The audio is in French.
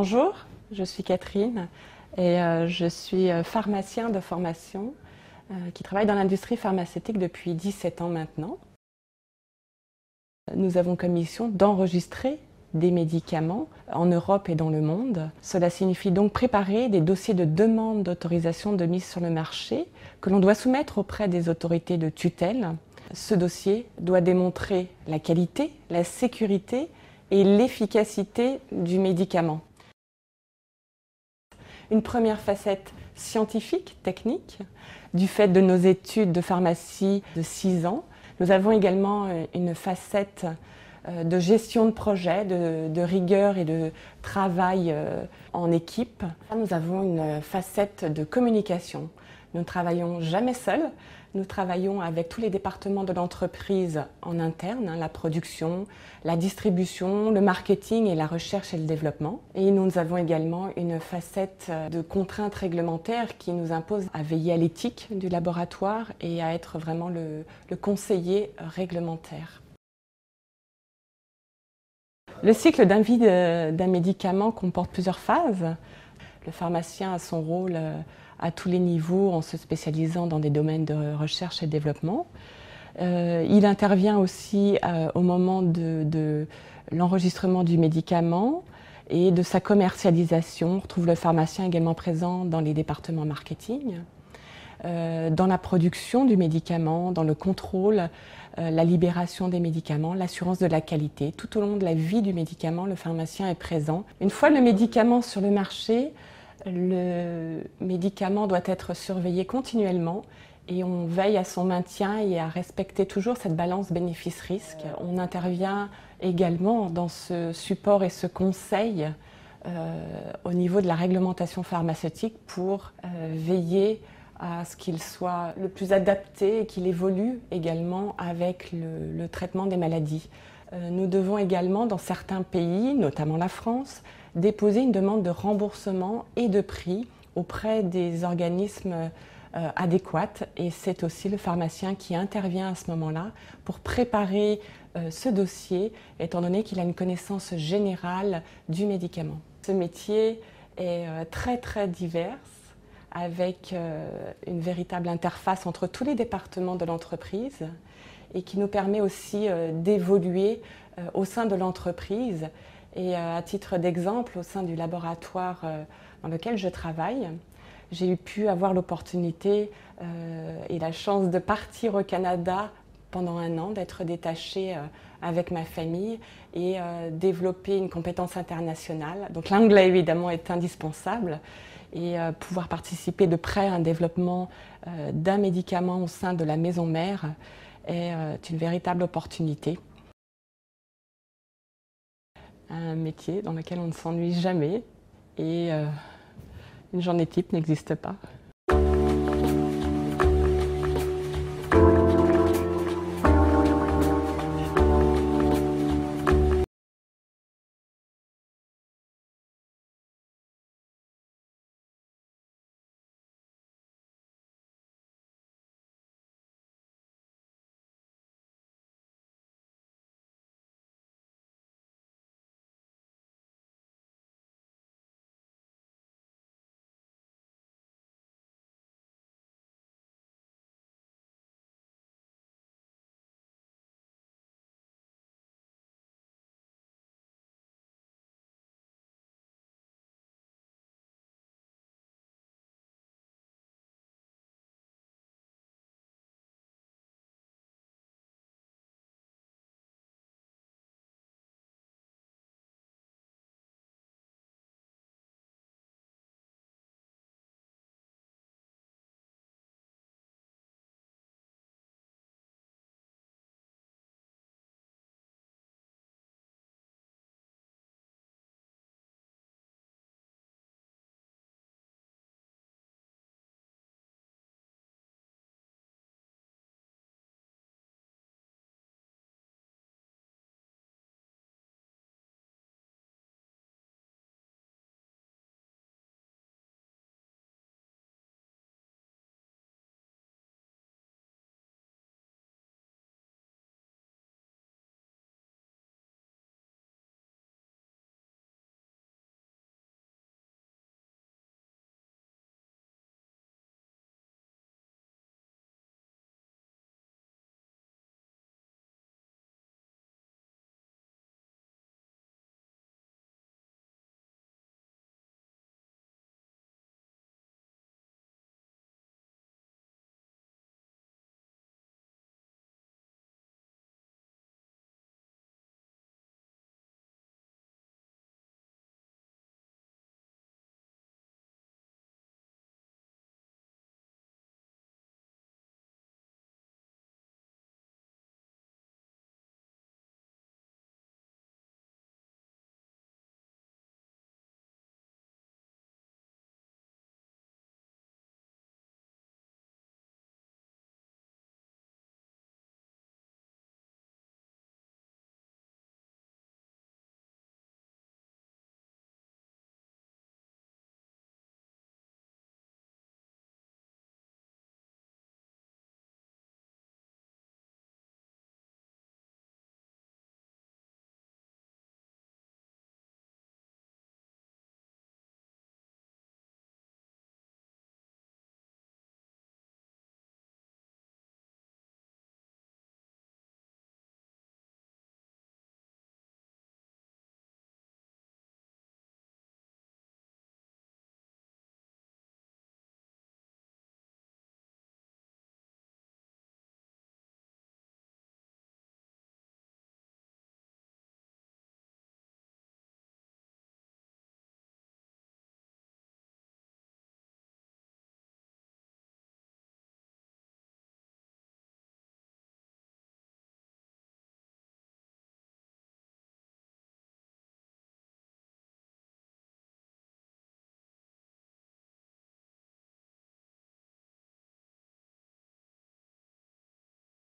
Bonjour, je suis Catherine et je suis pharmacien de formation qui travaille dans l'industrie pharmaceutique depuis 17 ans maintenant. Nous avons comme mission d'enregistrer des médicaments en Europe et dans le monde. Cela signifie donc préparer des dossiers de demande d'autorisation de mise sur le marché que l'on doit soumettre auprès des autorités de tutelle. Ce dossier doit démontrer la qualité, la sécurité et l'efficacité du médicament. Une première facette scientifique, technique, du fait de nos études de pharmacie de 6 ans. Nous avons également une facette de gestion de projet, de rigueur et de travail en équipe. Nous avons une facette de communication. Nous ne travaillons jamais seuls, nous travaillons avec tous les départements de l'entreprise en interne, la production, la distribution, le marketing et la recherche et le développement. Et nous avons également une facette de contraintes réglementaires qui nous imposent à veiller à l'éthique du laboratoire et à être vraiment le conseiller réglementaire. Le cycle de vie d'un médicament comporte plusieurs phases. Le pharmacien a son rôle à tous les niveaux en se spécialisant dans des domaines de recherche et développement. Il intervient aussi au moment de l'enregistrement du médicament et de sa commercialisation. On retrouve le pharmacien également présent dans les départements marketing, dans la production du médicament, dans le contrôle, la libération des médicaments, l'assurance de la qualité. Tout au long de la vie du médicament, le pharmacien est présent. Une fois le médicament sur le marché, le médicament doit être surveillé continuellement et on veille à son maintien et à respecter toujours cette balance bénéfice-risque. On intervient également dans ce support et ce conseil au niveau de la réglementation pharmaceutique pour veiller à ce qu'il soit le plus adapté et qu'il évolue également avec le traitement des maladies. Nous devons également, dans certains pays, notamment la France, déposer une demande de remboursement et de prix auprès des organismes adéquats. Et c'est aussi le pharmacien qui intervient à ce moment-là pour préparer ce dossier, étant donné qu'il a une connaissance générale du médicament. Ce métier est très divers, avec une véritable interface entre tous les départements de l'entreprise et qui nous permet aussi d'évoluer au sein de l'entreprise. Et à titre d'exemple, au sein du laboratoire dans lequel je travaille, j'ai pu avoir l'opportunité et la chance de partir au Canada pendant 1 an, d'être détachée avec ma famille et développer une compétence internationale. Donc l'anglais évidemment est indispensable et pouvoir participer de près à un développement d'un médicament au sein de la maison mère est une véritable opportunité. Un métier dans lequel on ne s'ennuie jamais et une journée type n'existe pas.